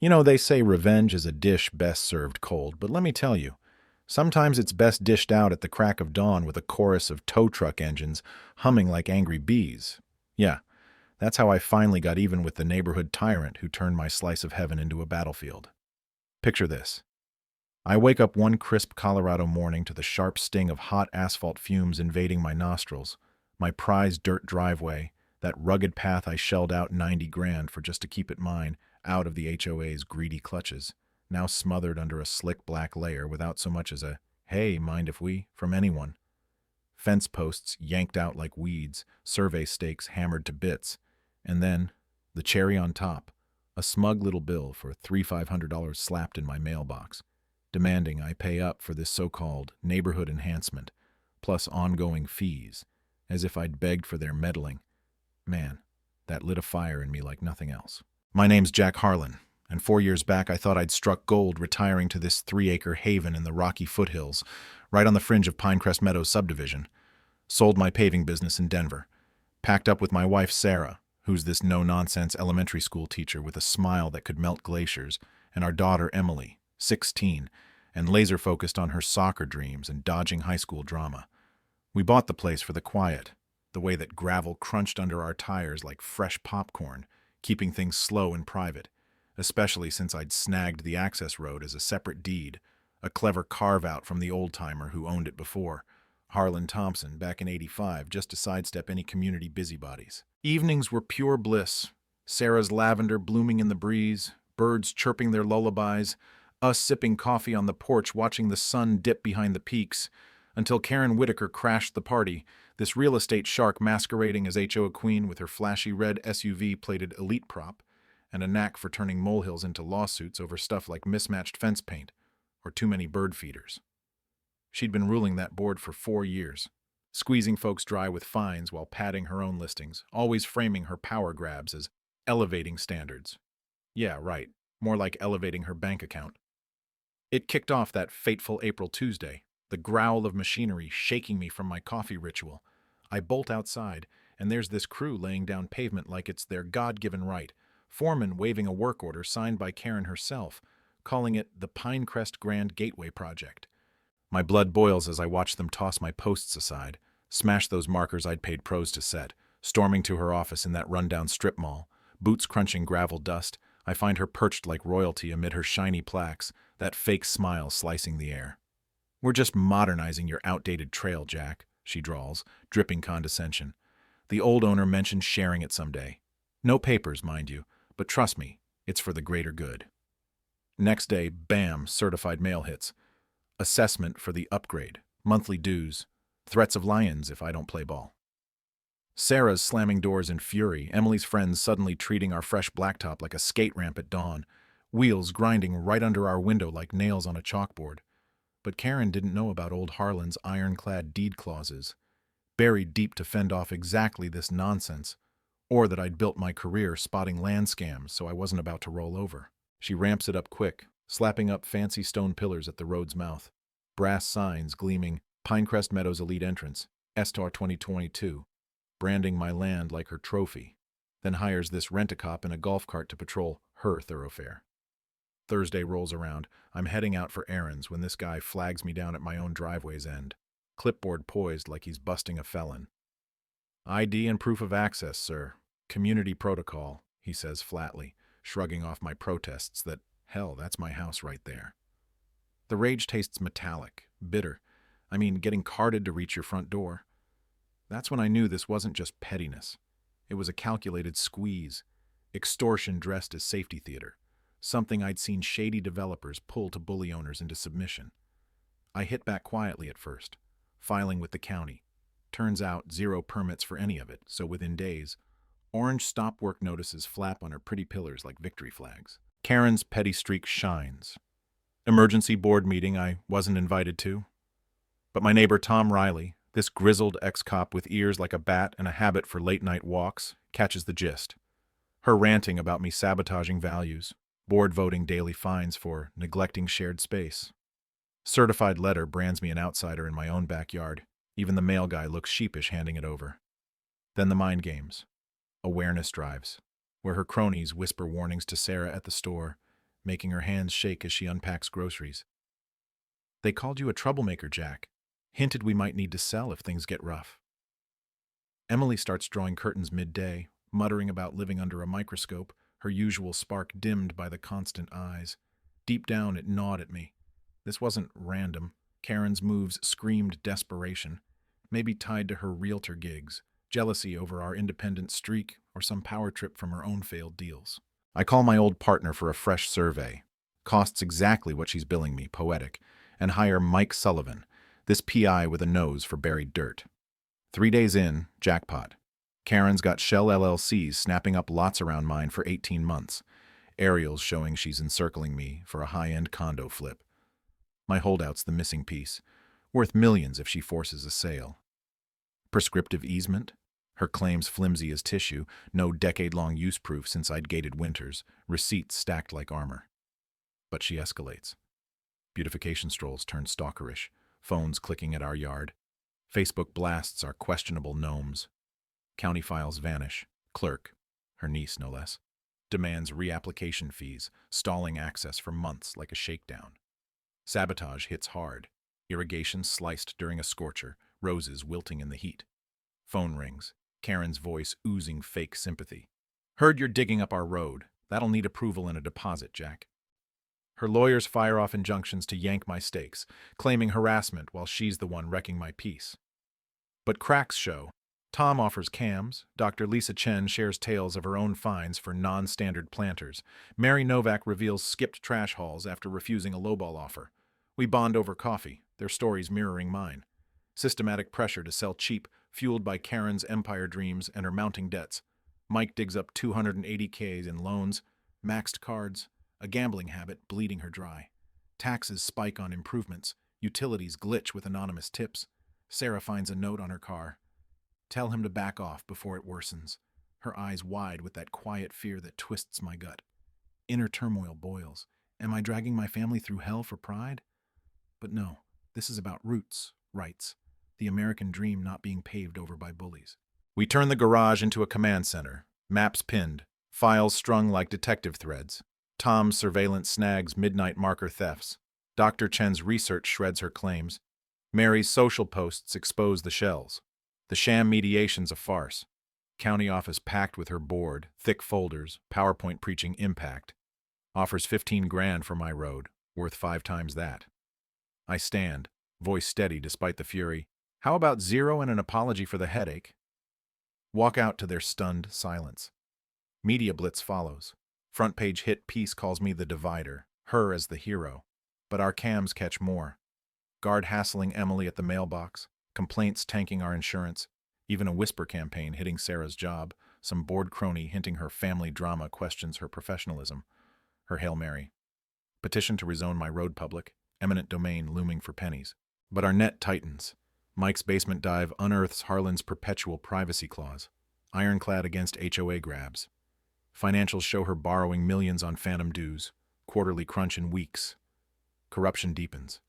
You know, they say revenge is a dish best served cold, but let me tell you, sometimes it's best dished out at the crack of dawn with a chorus of tow truck engines humming like angry bees. Yeah, that's how I finally got even with the neighborhood tyrant who turned my slice of heaven into a battlefield. Picture this. I wake up one crisp Colorado morning to the sharp sting of hot asphalt fumes invading my nostrils, my prized dirt driveway, that rugged path I shelled out 90 grand for just to keep it mine, out of the HOA's greedy clutches, now smothered under a slick black layer without so much as a, "Hey, mind if we," from anyone. Fence posts yanked out like weeds, survey stakes hammered to bits, and then, the cherry on top, a smug little bill for $3,500 slapped in my mailbox, demanding I pay up for this so-called neighborhood enhancement, plus ongoing fees, as if I'd begged for their meddling. Man, that lit a fire in me like nothing else. My name's Jack Harlan, and 4 years back I thought I'd struck gold retiring to this 3-acre haven in the Rocky foothills, right on the fringe of Pinecrest Meadows subdivision. Sold my paving business in Denver. Packed up with my wife Sarah, who's this no-nonsense elementary school teacher with a smile that could melt glaciers, and our daughter Emily, 16, and laser-focused on her soccer dreams and dodging high school drama. We bought the place for the quiet, the way that gravel crunched under our tires like fresh popcorn, keeping things slow and private, especially since I'd snagged the access road as a separate deed, a clever carve-out from the old-timer who owned it before, Harlan Thompson, back in '85, just to sidestep any community busybodies. Evenings were pure bliss, Sarah's lavender blooming in the breeze, birds chirping their lullabies, us sipping coffee on the porch watching the sun dip behind the peaks, until Karen Whitaker crashed the party, this real estate shark masquerading as HOA queen with her flashy red SUV-plated elite prop, and a knack for turning molehills into lawsuits over stuff like mismatched fence paint or too many bird feeders. She'd been ruling that board for 4 years, squeezing folks dry with fines while padding her own listings, always framing her power grabs as elevating standards. Yeah, right, more like elevating her bank account. It kicked off that fateful April Tuesday, the growl of machinery shaking me from my coffee ritual. I bolt outside, and there's this crew laying down pavement like it's their God-given right, foreman waving a work order signed by Karen herself, calling it the Pinecrest Grand Gateway Project. My blood boils as I watch them toss my posts aside, smash those markers I'd paid pros to set, storming to her office in that rundown strip mall, boots crunching gravel dust. I find her perched like royalty amid her shiny plaques, that fake smile slicing the air. "We're just modernizing your outdated trail, Jack," she drawls, dripping condescension. "The old owner mentioned sharing it someday. No papers, mind you, but trust me, it's for the greater good." Next day, bam, certified mail hits. Assessment for the upgrade, monthly dues, threats of lions if I don't play ball. Sarah's slamming doors in fury, Emily's friends suddenly treating our fresh blacktop like a skate ramp at dawn, wheels grinding right under our window like nails on a chalkboard. But Karen didn't know about old Harlan's ironclad deed clauses, buried deep to fend off exactly this nonsense, or that I'd built my career spotting land scams so I wasn't about to roll over. She ramps it up quick, slapping up fancy stone pillars at the road's mouth, brass signs gleaming Pinecrest Meadows Elite Entrance, STAR 2022, branding my land like her trophy, then hires this rent-a-cop in a golf cart to patrol her thoroughfare. Thursday rolls around. I'm heading out for errands when this guy flags me down at my own driveway's end, clipboard poised like he's busting a felon. "ID and proof of access, sir. Community protocol," he says flatly, shrugging off my protests that, hell, that's my house right there. The rage tastes metallic, bitter. I mean, getting carded to reach your front door. That's when I knew this wasn't just pettiness. It was a calculated squeeze, extortion dressed as safety theater, something I'd seen shady developers pull to bully owners into submission. I hit back quietly at first, filing with the county. Turns out 0 permits for any of it, so within days, orange stop work notices flap on her pretty pillars like victory flags. Karen's petty streak shines. Emergency board meeting I wasn't invited to. But my neighbor Tom Riley, this grizzled ex-cop with ears like a bat and a habit for late-night walks, catches the gist. Her ranting about me sabotaging values, board voting daily fines for neglecting shared space. Certified letter brands me an outsider in my own backyard. Even the mail guy looks sheepish handing it over. Then the mind games. Awareness drives, where her cronies whisper warnings to Sarah at the store. making her hands shake as she unpacks groceries. They called you a troublemaker, Jack. Hinted we might need to sell if things get rough. Emily starts drawing curtains midday, muttering about living under a microscope, her usual spark dimmed by the constant eyes. Deep down, it gnawed at me. This wasn't random. Karen's moves screamed desperation, maybe tied to her realtor gigs, jealousy over our independent streak, or some power trip from her own failed deals. I call my old partner for a fresh survey. Costs exactly what she's billing me, poetic, and hire Mike Sullivan, this PI with a nose for buried dirt. 3 days in, jackpot. Karen's got shell LLCs snapping up lots around mine for 18 months. Aerials showing she's encircling me for a high-end condo flip. My holdout's the missing piece, worth millions if she forces a sale. Prescriptive easement? Her claims flimsy as tissue, no decade-long use proof since I'd gated winters, receipts stacked like armor. But she escalates. Beautification strolls turn stalkerish, phones clicking at our yard. Facebook blasts are questionable gnomes. County files vanish. Clerk, her niece no less, demands reapplication fees, stalling access for months like a shakedown. Sabotage hits hard. Irrigation sliced during a scorcher, roses wilting in the heat. Phone rings, Karen's voice oozing fake sympathy. Heard you're digging up our road. That'll need approval and a deposit, Jack. Her lawyers fire off injunctions to yank my stakes, claiming harassment while she's the one wrecking my peace. But cracks show. Tom offers cams, Dr. Lisa Chen shares tales of her own fines for non-standard planters. Mary Novak reveals skipped trash hauls after refusing a lowball offer. We bond over coffee, their stories mirroring mine. Systematic pressure to sell cheap, fueled by Karen's empire dreams and her mounting debts. Mike digs up $280K in loans, maxed cards, a gambling habit bleeding her dry. Taxes spike on improvements, utilities glitch with anonymous tips. Sarah finds a note on her car. Tell him to back off before it worsens, her eyes wide with that quiet fear that twists my gut. Inner turmoil boils. Am I dragging my family through hell for pride? But no, this is about roots, rights, the American dream not being paved over by bullies. We turn the garage into a command center, maps pinned, files strung like detective threads. Tom's surveillance snags midnight marker thefts. Dr. Chen's research shreds her claims. Mary's social posts expose the shells. The sham mediation's a farce. County office packed with her board, thick folders, PowerPoint preaching impact. Offers 15 grand for my road, worth 5 times that. I stand, voice steady despite the fury. How about 0 and an apology for the headache? Walk out to their stunned silence. Media blitz follows. Front page hit piece calls me the divider, her as the hero. But our cams catch more. Guard hassling Emily at the mailbox. Complaints tanking our insurance, even a whisper campaign hitting Sarah's job, some bored crony hinting her family drama questions her professionalism, her Hail Mary. Petition to rezone my road public, eminent domain looming for pennies. But our net tightens. Mike's basement dive unearths Harlan's perpetual privacy clause, ironclad against HOA grabs. Financials show her borrowing millions on phantom dues, quarterly crunch in weeks. Corruption deepens.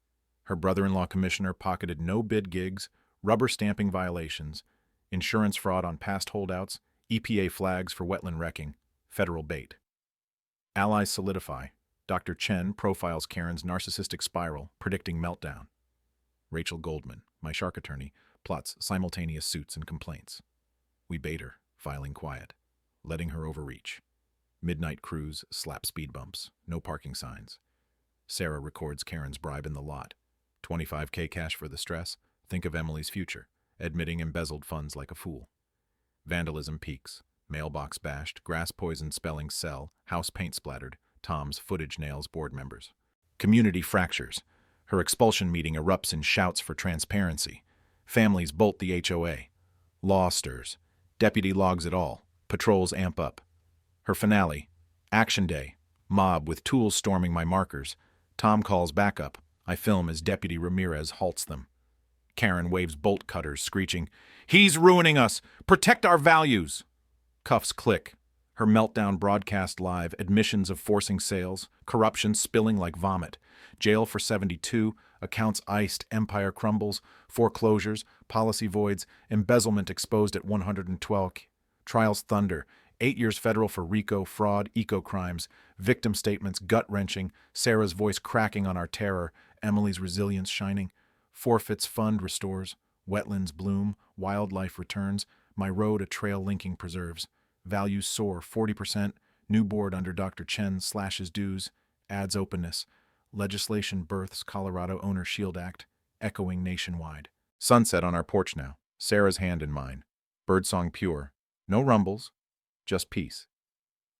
Her brother-in-law commissioner pocketed no-bid gigs, rubber stamping violations, insurance fraud on past holdouts, EPA flags for wetland wrecking, federal bait. Allies solidify. Dr. Chen profiles Karen's narcissistic spiral, predicting meltdown. Rachel Goldman, my shark attorney, plots simultaneous suits and complaints. We bait her, filing quiet, letting her overreach. Midnight cruise, slap speed bumps, no parking signs. Sarah records Karen's bribe in the lot. 25K cash for the stress, think of Emily's future, admitting embezzled funds like a fool. Vandalism peaks, mailbox bashed, grass poisoned spelling cell, house paint splattered, Tom's footage nails board members. Community fractures. Her expulsion meeting erupts in shouts for transparency. Families bolt the HOA. Law stirs. Deputy logs it all. Patrols amp up. Her finale. Action day. Mob with tools storming my markers. Tom calls backup. I film as Deputy Ramirez halts them. Karen waves bolt cutters, screeching, "He's ruining us! Protect our values!" Cuffs click. Her meltdown broadcast live, admissions of forcing sales, corruption spilling like vomit. Jail for 72, accounts iced, empire crumbles, foreclosures, policy voids, embezzlement exposed at 112. Trials thunder, 8 years federal for RICO, fraud, eco-crimes, victim statements, gut-wrenching, Sarah's voice cracking on our terror, Emily's resilience shining, forfeits fund restores, wetlands bloom, wildlife returns, my road a trail linking preserves, values soar 40%, new board under Dr. Chen slashes dues, adds openness, legislation births Colorado Owner Shield Act, echoing nationwide. Sunset on our porch now, Sarah's hand in mine, birdsong pure, no rumbles, just peace.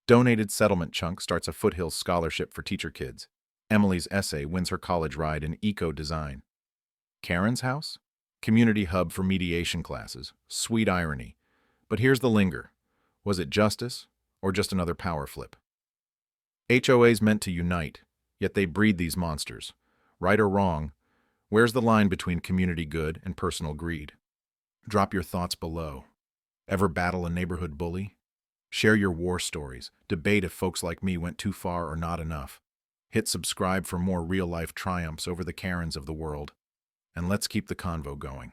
Donated settlement chunk starts a Foothills scholarship for teacher kids. Emily's essay wins her college ride in eco-design. Karen's house? Community hub for mediation classes. Sweet irony. But here's the linger. Was it justice or just another power flip? HOAs meant to unite, yet they breed these monsters. Right or wrong, where's the line between community good and personal greed? Drop your thoughts below. Ever battle a neighborhood bully? Share your war stories. Debate if folks like me went too far or not enough. Hit subscribe for more real-life triumphs over the Karens of the world. And let's keep the convo going.